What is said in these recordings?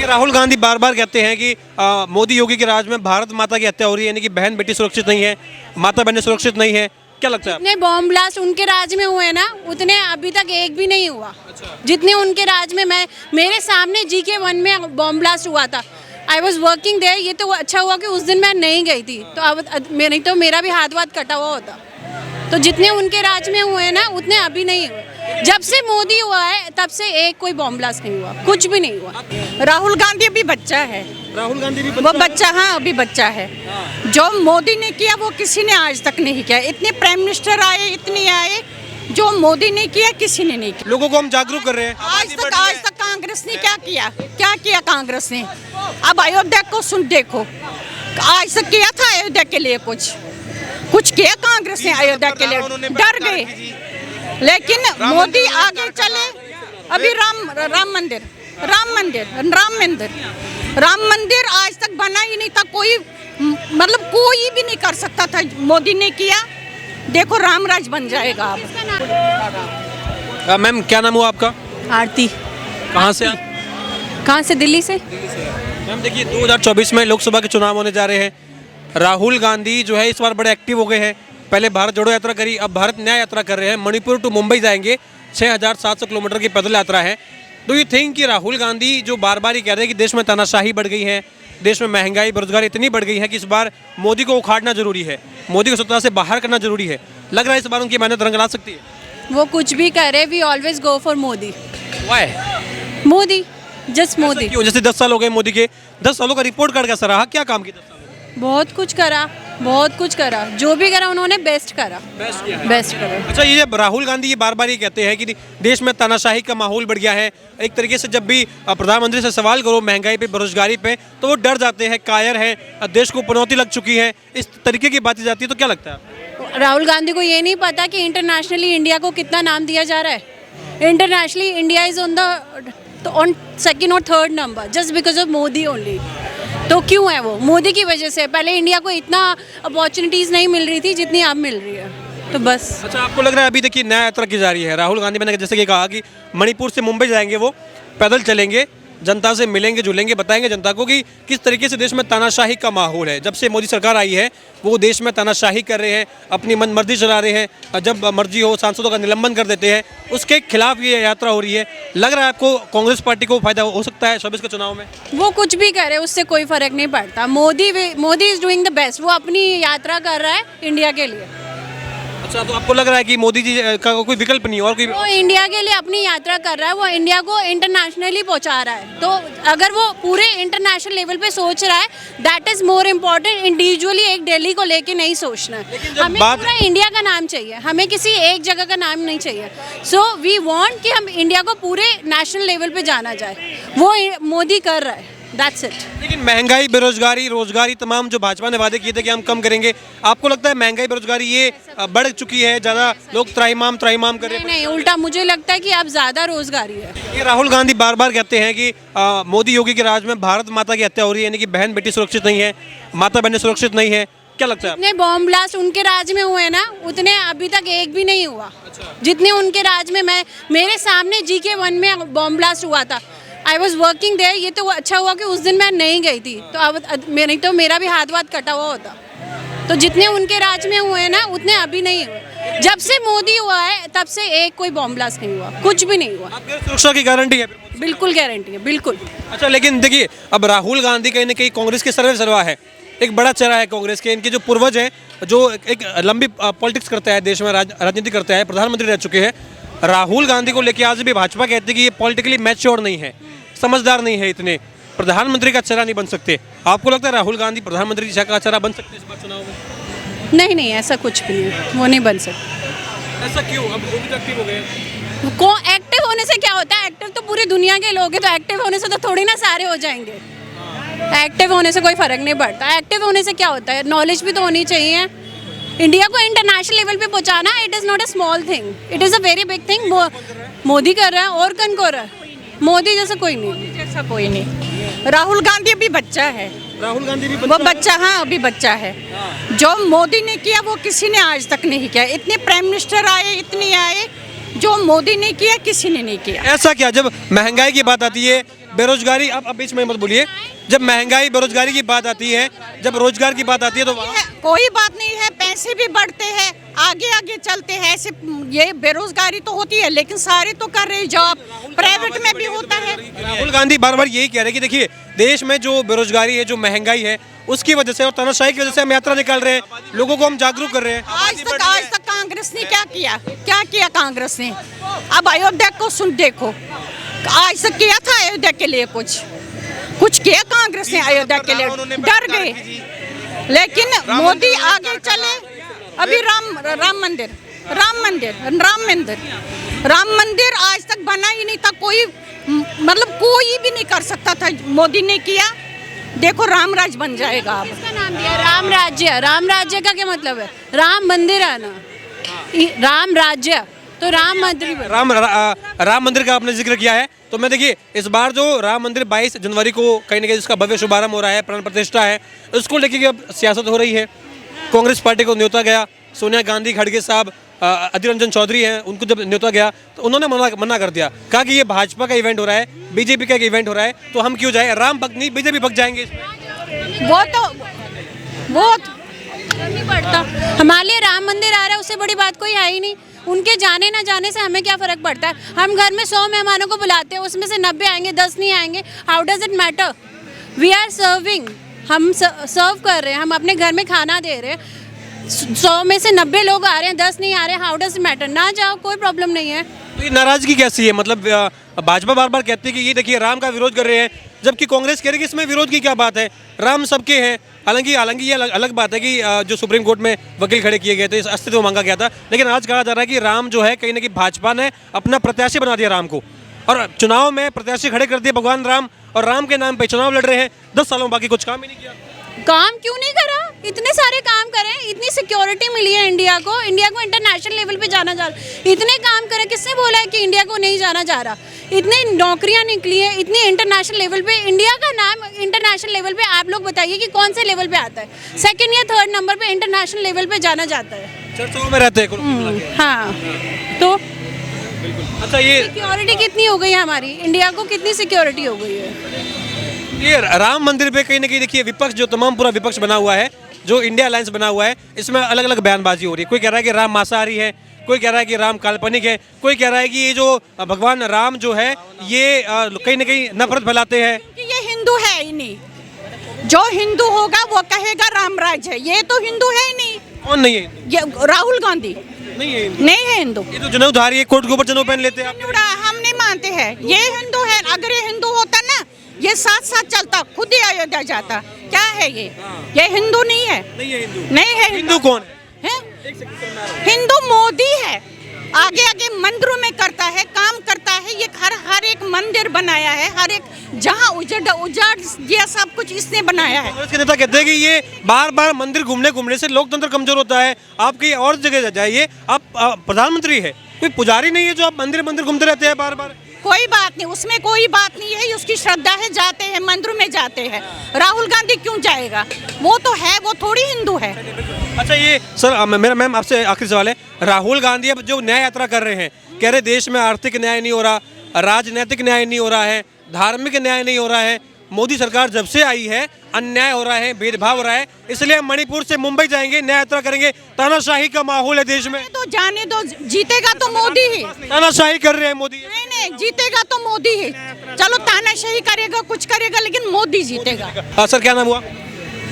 राहुल गांधी बार बार कहते हैं कि मोदी योगी के राज में भारत माता की हत्या हो रही है, यानी कि बहन बेटी सुरक्षित नहीं है, माता बहनें सुरक्षित नहीं है। क्या लगता है आपको? जितने बॉम्ब ब्लास्ट उनके राज में हुए ना, उतने अभी तक एक भी नहीं हुआ। जितने उनके राज में, मैं मेरे सामने GK1 में बॉम्ब ब्लास्ट हुआ था। I was working there. ये तो अच्छा हुआ कि उस दिन मैं नहीं गई थी, तो अब नहीं तो मेरा भी हाथ वाथ कटा हुआ होता। तो जितने उनके राज में हुए ना, उतने अभी नहीं हुए। जब से मोदी हुआ है तब से एक कोई बॉम्ब ब्लास्ट नहीं हुआ, कुछ भी नहीं हुआ। राहुल गांधी अभी बच्चा है। राहुल गांधी भी वो बच्चा, हाँ अभी बच्चा है। जो मोदी ने किया वो किसी ने आज तक नहीं किया। इतने प्राइम मिनिस्टर आए, इतने आए, जो मोदी ने किया किसी ने नहीं किया। लोगों को हम जागरूक कर रहे हैं। आज तक कांग्रेस ने क्या किया? क्या किया कांग्रेस ने? अब अयोध्या को सुन देखो, आज तक किया था अयोध्या के लिए? कुछ किया कांग्रेस ने अयोध्या के लिए? डर गए। लेकिन मोदी आगे चले। अभी राम मंदिर आज तक बना ही नहीं था। कोई मतलब कोई भी नहीं कर सकता था। मोदी ने किया, देखो रामराज बन जाएगा अब। मैम क्या नाम हुआ आपका? आरती। कहाँ से आप? कहाँ से? दिल्ली से। मैम देखिए 2024 में लोकसभा के चुनाव होने जा रहे हैं। राहुल गांधी जो है इस बार बड़े एक्टिव हो गए हैं। पहले भारत जोड़ो यात्रा करी, अब भारत न्याय यात्रा कर रहे हैं। मणिपुर टू मुंबई जाएंगे, 6700 किलोमीटर की पैदल यात्रा है। डू यू थिंक कि राहुल गांधी जो बार बार ही कह रहे हैं कि देश में तानाशाही बढ़ गई है, देश में महंगाई बेरोजगारी इतनी बढ़ गई है कि इस बार मोदी को उखाड़ना जरूरी है, मोदी को सत्ता से बाहर करना जरूरी है, लग रहा है इस बार उनकी मेहनत रंग ला सकती है? वो कुछ भी करे, we always go for Modi. Why? Modi, just Modi. क्यों? जैसे 10 साल हो गए मोदी के, 10 सालों का रिपोर्ट कार्ड कैसा रहा? क्या काम किया 10 साल में? बहुत कुछ करा, बहुत कुछ करा। जो भी करा उन्होंने बेस्ट करा, बेस्ट करा। अच्छा, ये जब राहुल गांधी ये बार बार ये कहते हैं कि देश में तानाशाही का माहौल बढ़ गया है, एक तरीके से जब भी प्रधानमंत्री से सवाल करो महंगाई पे, बेरोजगारी पे, तो वो डर जाते हैं, कायर है, देश को पनौती लग चुकी है, इस तरीके की बातें जाती है, तो क्या लगता है? राहुल गांधी को ये नहीं पता कि इंटरनेशनली इंडिया को कितना नाम दिया जा रहा है। Internationally India is on second और third number just because of Modi only. तो क्यों है वो? मोदी की वजह से। पहले इंडिया को इतना अपॉर्चुनिटीज़ नहीं मिल रही थी जितनी अब मिल रही है, तो बस। अच्छा, आपको लग रहा है अभी देखिए न्याय यात्रा की जा रही है, राहुल गांधी मैंने जैसे कि कहा कि मणिपुर से मुंबई जाएंगे, वो पैदल चलेंगे, जनता से मिलेंगे जुलेंगे, बताएंगे जनता को कि किस तरीके से देश में तानाशाही का माहौल है। जब से मोदी सरकार आई है वो देश में तानाशाही कर रहे हैं, अपनी मन मर्जी चला रहे हैं, जब मर्जी हो सांसदों का निलंबन कर देते हैं, उसके खिलाफ ये यात्रा हो रही है। लग रहा है आपको कांग्रेस पार्टी को फायदा हो सकता है 24 के चुनाव में? वो कुछ भी करे, उससे कोई फर्क नहीं पड़ता। Modi is doing the best. वो अपनी यात्रा कर रहा है इंडिया के लिए। अच्छा, तो आपको लग रहा है कि मोदी जी का कोई विकल्प नहीं और कोई? वो इंडिया के लिए अपनी यात्रा कर रहा है, वो इंडिया को इंटरनेशनली पहुंचा रहा है। तो अगर वो पूरे इंटरनेशनल लेवल पे सोच रहा है, that is more important. Individually एक दिल्ली को लेके नहीं सोचना है। हमें पूरा इंडिया का नाम चाहिए, हमें किसी एक जगह का नाम नहीं चाहिए। सो वी वांट कि हम इंडिया को पूरे नेशनल लेवल पे जाना जाए, वो मोदी कर रहा है। That's it. लेकिन महंगाई, बेरोजगारी, रोजगारी, तमाम जो भाजपा ने वादे किए थे कि हम कम करेंगे, आपको लगता है महंगाई बेरोजगारी ये बढ़ चुकी है, ज़्यादा लोग त्राहिमाम कर रहे हैं? नहीं, उल्टा मुझे लगता है कि अब ज़्यादा रोजगारी है। ये राहुल गांधी बार बार कहते हैं कि मोदी योगी के राज में भारत माता की हत्या हो रही है, यानी कि बहन बेटी सुरक्षित नहीं है, माता बहनें सुरक्षित नहीं है। क्या लगता है? जितने बॉम्ब ब्लास्ट उनके राज में हुए ना, उतने अभी तक एक भी नहीं हुआ। जितने उनके राज में, मेरे सामने GK1 में बॉम्ब ब्लास्ट हुआ था। I was working there. ये तो अच्छा हुआ कि उस दिन मैं नहीं गई थी, तो अब नहीं तो मेरा भी हाथ वाथ कटा हुआ होता। तो जितने उनके राज में हुए ना, उतने अभी नहीं हुए। जब से मोदी हुआ है तब से एक कोई बॉम्ब ब्लास्ट नहीं हुआ, कुछ भी नहीं हुआ। सुरक्षा की गारंटी है? बिल्कुल गारंटी है, बिल्कुल। अच्छा, लेकिन देखिए अब राहुल गांधी कहीं ना कहीं कांग्रेस के सर्वा है, एक बड़ा चेहरा है कांग्रेस के। इनके जो पूर्वज हैं, जो एक लंबी पॉलिटिक्स करते हैं, देश में राजनीति करते हैं, प्रधानमंत्री रह चुके हैं, राहुल गांधी को लेकर आज भी भाजपा कहती है कि ये पॉलिटिकली मैच्योर नहीं है, समझदार नहीं है, इतने प्रधानमंत्री का चेहरा नहीं बन सकते। आपको लगता है राहुल गांधी प्रधानमंत्री का चेहरा बन सकते हैं इस बार चुनाव में? नहीं, ऐसा कुछ भी नहीं, वो नहीं बन सकता। ऐसा क्यों? अब वो भी एक्टिव हो गए। को एक्टिव होने से क्या होता है? एक्टिव तो पूरी दुनिया के लोग हैं, तो एक्टिव होने से तो थोड़ी ना सारे हो जाएंगे। एक्टिव होने से कोई फर्क नहीं पड़ता। एक्टिव होने से क्या होता है? नॉलेज भी तो होनी चाहिए। इंडिया को इंटरनेशनल लेवल पे पहुंचाना, it is not a small thing, it is a very big thing. Modi कर रहा है, और कौन कर रहा है? मोदी जैसा कोई नहीं। राहुल गांधी अभी बच्चा है। राहुल गांधी भी वो बच्चा, हाँ अभी बच्चा है। जो मोदी ने किया वो किसी ने आज तक नहीं किया। इतने प्राइम मिनिस्टर आए, इतने आए, जो मोदी ने किया किसी ने नहीं किया। ऐसा क्या? जब महंगाई की बात आती है, बेरोजगारी, आप बीच में मत बोलिए, जब महंगाई बेरोजगारी की बात आती है, जब रोजगार की बात आती है तो वहाँ कोई बात नहीं है, पैसे भी बढ़ते हैं, आगे आगे चलते हैं। ऐसे ये बेरोजगारी तो होती है, लेकिन सारे तो कर रहे जॉब, प्राइवेट में भी होता है। राहुल गांधी बार बार यही कह रहे हैं कि देखिए देश में जो बेरोजगारी है, जो महंगाई है, उसकी वजह से और तानाशाही की वजह से हम यात्रा निकाल रहे हैं, लोगों को हम जागरूक कर रहे हैं। आज तक कांग्रेस ने क्या किया कांग्रेस ने? अब अयोध्या को देखो, आज तक किया था अयोध्या के लिए कुछ किया कांग्रेस ने अयोध्या के लिए? डर गए। लेकिन मोदी आगे चले। अभी राम मंदिर आज तक बना ही नहीं था, कोई मतलब कोई भी नहीं कर सकता था, मोदी ने किया। देखो राम राज बन जाएगा अब। इसका नाम दिया राम राज्य। राम राज्य का क्या मतलब है? राम मंदिर है ना, राम राज्य तो राम मंदिर। राम मंदिर का आपने जिक्र किया है, तो मैं देखिए इस बार जो राम मंदिर 22 जनवरी को कहीं ना कहीं जिसका भव्य शुभारंभ हो रहा है, प्राण प्रतिष्ठा है, उसको लेकर अब सियासत हो रही है। कांग्रेस पार्टी को न्योता गया, सोनिया गांधी, खड़गे साहब, अधीर रंजन चौधरी हैं, उनको जब न्योता गया तो उन्होंने मना कर दिया, कहा कि ये भाजपा का इवेंट हो रहा है, बीजेपी का एक इवेंट हो रहा है, तो हम क्यों जाए, राम भक्त नहीं बीजेपी भक्त जाएंगे इसमें। वो नहीं पड़ता, हमारे लिए राम मंदिर आ रहा है, उससे बड़ी बात कोई है ही नहीं। उनके जाने ना जाने से हमें क्या फ़र्क पड़ता है? हम घर में 100 मेहमानों को बुलाते हैं, उसमें से 90 आएंगे, 10 नहीं आएंगे, how does it matter? We are serving, हम सर्व कर रहे हैं, हम अपने घर में खाना दे रहे हैं। 100 में से 90 लोग आ रहे हैं, 10 नहीं आ रहे, हाउ डज इट मैटर? ना जाओ, कोई प्रॉब्लम नहीं है। तो ये नाराजगी कैसी है? मतलब भाजपा बार बार कहती है कि ये देखिए राम का विरोध कर रहे हैं, जबकि कांग्रेस कह रही है कि इसमें विरोध की क्या बात है, राम सबके हैं। हालांकि ये अलग बात है कि जो सुप्रीम कोर्ट में वकील खड़े किए गए थे, इस अस्तित्व मांगा गया था, लेकिन आज कहा जा रहा है कि राम जो है कहीं ना कहीं भाजपा ने अपना प्रत्याशी बना दिया राम को, और चुनाव में प्रत्याशी खड़े कर दिए भगवान राम, और राम के नाम पे चुनाव लड़ रहे हैं। 10 सालों बाकी कुछ काम ही नहीं किया। काम क्यों नहीं करा? इतने सारे काम करें, इतनी सिक्योरिटी मिली है इंडिया को इंटरनेशनल लेवल पे जाना जा रहा, इतने काम करे, किसने बोला है कि इंडिया को नहीं जाना जा रहा? इतनी नौकरियां निकली है, इतनी इंटरनेशनल लेवल पे, इंडिया का नाम इंटरनेशनल लेवल पे आप लोग बताइए कि कौन से लेवल पे आता है? 2nd या 3rd नंबर पे इंटरनेशनल लेवल पे जाना जाता है, चर्चाओं में रहते हैं। हाँ, तो अच्छा, ये सिक्योरिटी कितनी हो गई है हमारी, इंडिया को कितनी सिक्योरिटी हो गई है? ये राम मंदिर पे कहीं ना कहीं देखिए विपक्ष, जो तमाम पूरा विपक्ष बना हुआ है, जो इंडिया अलायंस बना हुआ है, इसमें अलग अलग बयानबाजी हो रही है। कोई कह रहा है कि राम मांसाहारी है, कोई कह रहा है कि राम काल्पनिक है, कोई कह रहा है कि ये जो भगवान राम जो है ये कहीं ना कहीं नफरत फैलाते हैं। क्योंकि ये हिंदू है ही नहीं, जो हिंदू होगा वो कहेगा राम राज है, ये तो हिंदू है ही नहीं। कौन नहीं है? ये राहुल गांधी नहीं है, नहीं है हिंदू। ये तो जनेऊधारी है, कोर्ट के ऊपर जनेऊ पहन लेते हैं। हम नहीं मानते हैं, ये हिंदू है। अगर ये हिंदू होता ना, ये साथ साथ चलता, खुद ही अयोध्या जाता। क्या है ये हिंदू नहीं है, नहीं है। हिंदू कौन है? हिंदू मोदी है, आगे आगे मंदिरों में करता है, काम करता है। ये हर एक मंदिर बनाया है, हर एक जहाँ उजाड़ दिया सब कुछ इसने बनाया है। कांग्रेस के नेता कहते हैं कि ये बार बार मंदिर घूमने से लोकतंत्र कमजोर होता है, आप कहीं और जगह जाइए। आप प्रधानमंत्री है, कोई पुजारी नहीं है जो आप मंदिर घूमते रहते हैं बार बार। कोई बात नहीं, उसमें कोई बात नहीं है, उसकी श्रद्धा है, जाते हैं मंदिरों में जाते हैं। राहुल गांधी क्यों जाएगा? वो तो है, वो थोड़ी हिंदू है। अच्छा, ये सर मेरा मैम आपसे आखिरी सवाल है, राहुल गांधी अब जो न्याय यात्रा कर रहे हैं, कह रहे देश में आर्थिक न्याय नहीं हो रहा, राजनीतिक न्याय नहीं हो रहा है, धार्मिक न्याय नहीं हो रहा है, मोदी सरकार जब से आई है अन्याय हो रहा है, भेदभाव हो रहा है, इसलिए मणिपुर से मुंबई जाएंगे, न्याय यात्रा करेंगे। तानाशाही का माहौल है देश में। तो जाने दो, जीतेगा तो मोदी ही। तानाशाही कर रहे हैं मोदी। नहीं, जीतेगा तो मोदी ही। चलो तानाशाही करेगा, कुछ करेगा, लेकिन मोदी जीतेगा। सर क्या नाम हुआ?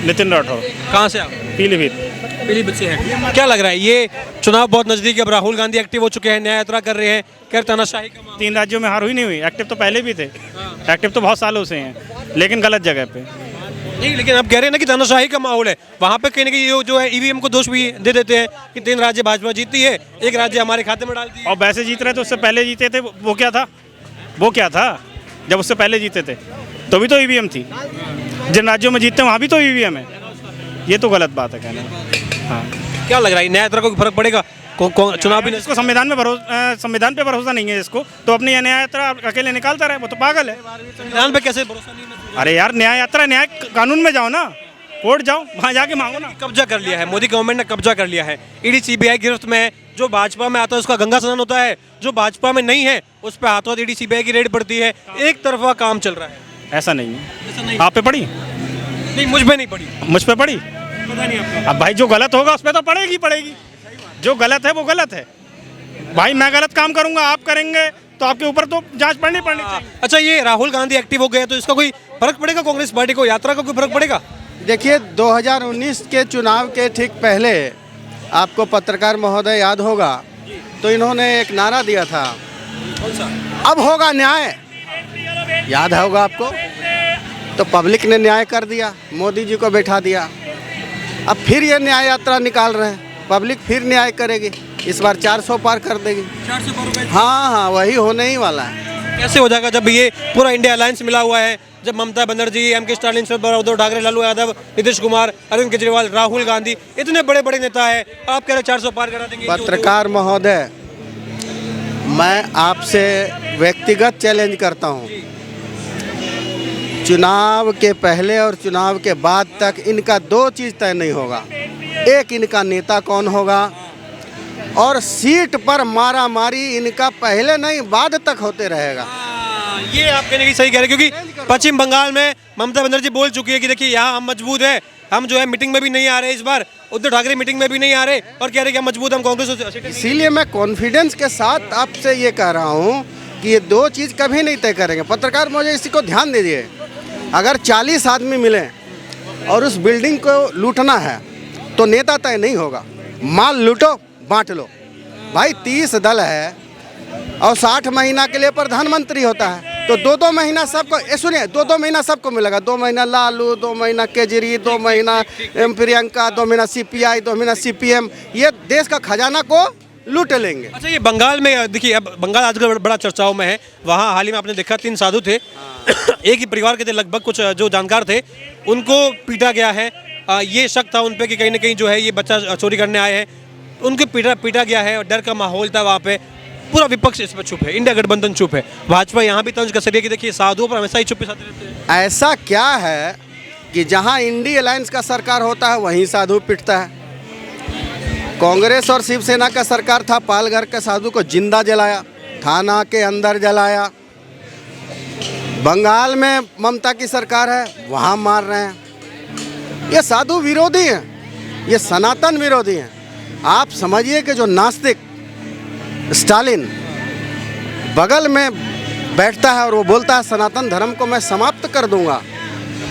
नितिन राठौर। कहाँ से आप? पीलीभीत से हैं। क्या लग रहा है, ये चुनाव बहुत नजदीक है, अब राहुल गांधी एक्टिव हो चुके हैं, न्याय यात्रा कर रहे हैं, क्या तानाशाही का माहौल? 3 राज्यों में हार हुई नहीं हुई, एक्टिव तो पहले भी थे, एक्टिव तो बहुत सालों से हैं, लेकिन गलत जगह पे। नहीं, लेकिन आप कह रहे हैं ना कि तानाशाही का माहौल है, वहाँ पे कहीं ना कहीं जो है ईवीएम को दोष भी दे देते हैं कि 3 राज्य भाजपा जीतती है, 1 राज्य हमारे खाते में डालती है। और वैसे जीत रहे तो उससे पहले जीते थे, वो क्या था जब उससे पहले जीते थे तो भी तो ईवीएम थी। जिन राज्यों में जीतते हैं वहाँ भी तो ईवीएम है, ये तो गलत बात है कहना। हाँ, क्या लग रहा है न्याय यात्रा को फर्क पड़ेगा? चुनाव भी इसको संविधान पे भरोसा नहीं है इसको, तो अपनी न्याय यात्रा अकेले निकालता रहे, वो तो पागल है। संविधान पे कैसे भरोसा नहीं है? अरे यार, न्याय यात्रा, न्याय कानून में जाओ ना, कोर्ट जाओ, वहाँ जाके मांगो ना। कब्जा कर लिया है, मोदी गवर्नमेंट ने कब्जा कर लिया है, ईडी सीबीआई गिरफ्त में है, जो भाजपा में आता है उसका गंगा स्नान होता है, जो भाजपा में नहीं है उस पर हाथों ईडी सीबीआई की रेड पड़ती है। एक तरफा काम चल रहा है। ऐसा नहीं है। ऐसा नहीं, आप पे पड़ी? नहीं मुझ पे नहीं पड़ी, मुझ पे पड़ी? पता नहीं आपको। अब भाई जो गलत होगा उस पर तो पड़ेगी। जो गलत है वो गलत है। भाई मैं गलत काम करूंगा, आप करेंगे तो आपके ऊपर तो जांच पड़नी चाहिए। अच्छा, ये राहुल गांधी एक्टिव हो गए तो इसका कोई फर्क पड़ेगा कांग्रेस पार्टी को, यात्रा का कोई फर्क पड़ेगा? देखिए 2019 के चुनाव के ठीक पहले आपको पत्रकार महोदय याद होगा तो इन्होंने एक नारा दिया था, अब होगा न्याय, याद होगा आपको? तो पब्लिक ने न्याय कर दिया, मोदी जी को बैठा दिया। अब फिर ये न्याय यात्रा निकाल रहे हैं, पब्लिक फिर न्याय करेगी, इस बार 400 पार कर देगी। 400 पार? हाँ, वही होने ही वाला है। कैसे हो जाएगा जब ये पूरा इंडिया अलायंस मिला हुआ है, जब ममता बनर्जी, एम.के. स्टालिन, उद्धव ठाकरे, लालू यादव, नीतीश कुमार, अरविंद केजरीवाल, राहुल गांधी, इतने बड़े बड़े नेता है, आप कह रहे 400 पार करा देंगे? पत्रकार महोदय, मैं आपसे व्यक्तिगत चैलेंज करता हूँ, चुनाव के पहले और चुनाव के बाद तक इनका 2 चीज़ तय नहीं होगा। एक, इनका नेता कौन होगा, और सीट पर मारा मारी इनका पहले नहीं बाद तक होते रहेगा। ये आप कहने की सही कह रहे हैं, क्योंकि पश्चिम बंगाल में ममता बनर्जी बोल चुकी है कि देखिए यहाँ हम मजबूत है, हम जो है मीटिंग में भी नहीं आ रहे इस बार, उद्धव ठाकरे मीटिंग में भी नहीं आ रहे और कह रहे कि हम मजबूत, हम कांग्रेस से। इसीलिए मैं कॉन्फिडेंस के साथ आपसे ये कह रहा हूँ कि ये 2 चीज़ कभी नहीं तय करेंगे। पत्रकार मुझे इसी को ध्यान दीजिए, अगर 40 आदमी मिले और उस बिल्डिंग को लूटना है तो नेता तय नहीं होगा। माल लूटो, बांट लो। भाई 30 दल है और 60 महीना के लिए प्रधानमंत्री होता है, तो 2-2 महीना सबको, सुनिए, 2-2 महीना सबको मिलेगा। 2 महीना लालू, 2 महीना केजरी, 2 महीना प्रियंका, 2 महीना CPI, 2 महीना CPM, ये देश का खजाना को लूट लेंगे। अच्छा, ये बंगाल में देखिए, अब बंगाल आजकल बड़ा चर्चाओं में है। वहाँ हाल ही में आपने देखा 3 साधु थे, एक ही परिवार के थे लगभग, कुछ जो जानकार थे उनको पीटा गया है। ये शक था उन पे कि कहीं ना कहीं जो है ये बच्चा चोरी करने आए हैं, उनको पीटा गया है और डर का माहौल था वहाँ पे। पूरा विपक्ष इस पर चुप है, इंडिया गठबंधन चुप है, भाजपा यहाँ भी तंज कस रही है कि देखिए साधुओं पर हमेशा ही चुप रहते हैं। ऐसा क्या है कि जहाँ इंडी अलायंस का सरकार होता है वहीं साधु पिटता है। कांग्रेस और शिवसेना का सरकार था, पालघर के साधु को जिंदा जलाया, थाना के अंदर जलाया। बंगाल में ममता की सरकार है, वहाँ मार रहे हैं। ये साधु विरोधी हैं, ये सनातन विरोधी हैं। आप समझिए कि जो नास्तिक स्टालिन बगल में बैठता है और वो बोलता है सनातन धर्म को मैं समाप्त कर दूंगा,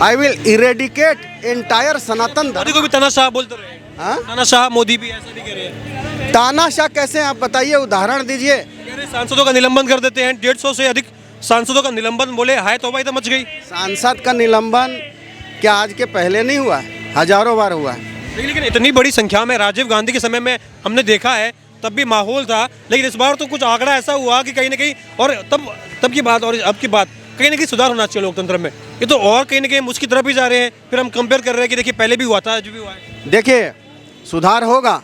आई विल इरेडिकेट एंटायर सनातन मोदी धर्म। को भी तानाशाह बोलते रहे। हाँ? तानाशाह मोदी भी ऐसा नहीं कह रहे हैं। तानाशाह कैसे, आप बताइए, उदाहरण दीजिए। कह रहे सांसदों का निलंबन कर देते हैं, 150 से अधिक सांसदों का निलंबन, बोले हाय तौबा ही तो मच गई। सांसद का निलंबन क्या आज के पहले नहीं हुआ है, हजारों बार हुआ है। लेकिन इतनी बड़ी संख्या में राजीव गांधी के समय में हमने देखा है, तब भी माहौल था, लेकिन इस बार तो कुछ आंकड़ा ऐसा हुआ कि कहीं ना कहीं, और तब की बात और अब की बात, कहीं ना कहीं सुधार होना चाहिए लोकतंत्र में। ये तो और कहीं ना कहीं उसकी तरफ ही जा रहे हैं। फिर हम कंपेयर कर रहे हैं कि देखिए पहले भी हुआ था, आज भी हुआ है। देखिए, सुधार होगा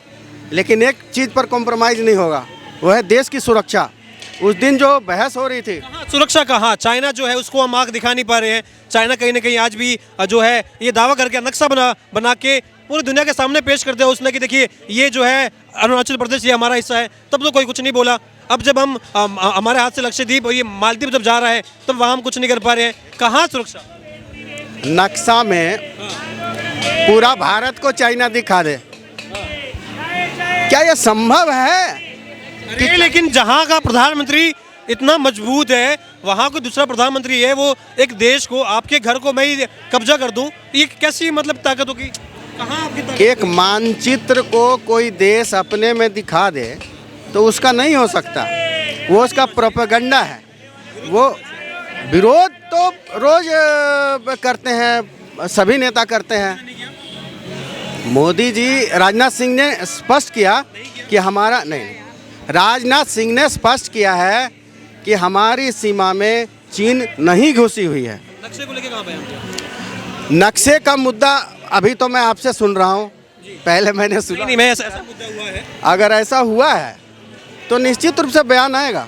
लेकिन एक चीज़ पर कॉम्प्रोमाइज़ नहीं होगा, वो है देश की सुरक्षा। उस दिन जो बहस हो रही थी, सुरक्षा कहाँ, चाइना जो है उसको हम आंख दिखा नहीं पा रहे हैं। चाइना कहीं ना कहीं आज भी जो है ये दावा करके नक्शा बना के पूरी दुनिया के सामने पेश कर दिया उसने कि देखिए ये जो है अरुणाचल प्रदेश ये हमारा हिस्सा है, तब तो कोई कुछ नहीं बोला। अब जब हम हमारे हाथ से लक्षद्वीप और ये मालदीव जब जा रहा है तब वहाँ हम कुछ नहीं कर पा रहे हैं। कहाँ सुरक्षा? नक्शा में पूरा भारत को चाइना दिखा दे, क्या यह संभव है? अरे लेकिन जहाँ का प्रधानमंत्री इतना मजबूत है, वहाँ कोई दूसरा प्रधानमंत्री है, वो एक देश को, आपके घर को मैं ही कब्जा कर दूँ, ये कैसी मतलब ताकत होगी? कहाँ आपकी ताकत? एक मानचित्र को कोई देश अपने में दिखा दे तो उसका नहीं हो सकता, वो उसका प्रोपेगेंडा है। वो विरोध तो रोज करते हैं, सभी नेता करते हैं। मोदी जी, राजनाथ सिंह ने स्पष्ट किया कि हमारा नहीं, राजनाथ सिंह ने स्पष्ट किया है कि हमारी सीमा में चीन नहीं घुसी हुई है। नक्शे को लेके कहाँ पे हैं? नक्शे का मुद्दा अभी तो मैं आपसे सुन रहा हूँ, पहले मैंने सुना नहीं, मैं ऐसा मुद्दा हुआ है। अगर ऐसा हुआ है तो निश्चित रूप से बयान आएगा।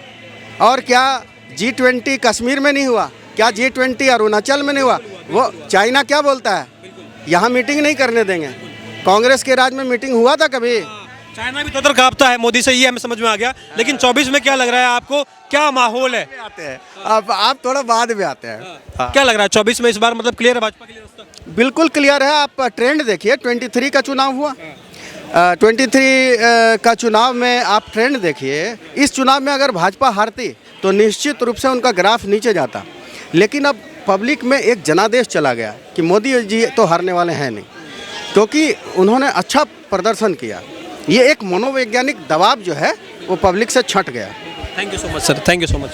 और क्या G20 कश्मीर में नहीं हुआ? क्या G20 अरुणाचल में नहीं हुआ? वो चाइना क्या बोलता है, यहाँ मीटिंग नहीं करने देंगे। कांग्रेस के राज में मीटिंग हुआ था कभी? चाइना भी थर कांपता है मोदी से, ये हमें समझ में आ गया। लेकिन 24 में क्या लग रहा है आपको, क्या माहौल है? आते हैं आप थोड़ा बाद में आते हैं। हाँ। क्या लग रहा है 24 में इस बार मतलब क्लियर है भाजपा के लिए रास्ता? बिल्कुल क्लियर है। आप ट्रेंड देखिए, 23 का चुनाव हुआ, 23 का चुनाव में आप ट्रेंड देखिए। इस चुनाव में अगर भाजपा हारती तो निश्चित रूप से उनका ग्राफ नीचे जाता, लेकिन अब पब्लिक में एक जनादेश चला गया कि मोदी जी तो हारने वाले हैं नहीं, क्योंकि उन्होंने अच्छा प्रदर्शन किया। ये एक मनोवैज्ञानिक दबाव जो है वो पब्लिक से छट गया। Thank you so much sir, thank you so much.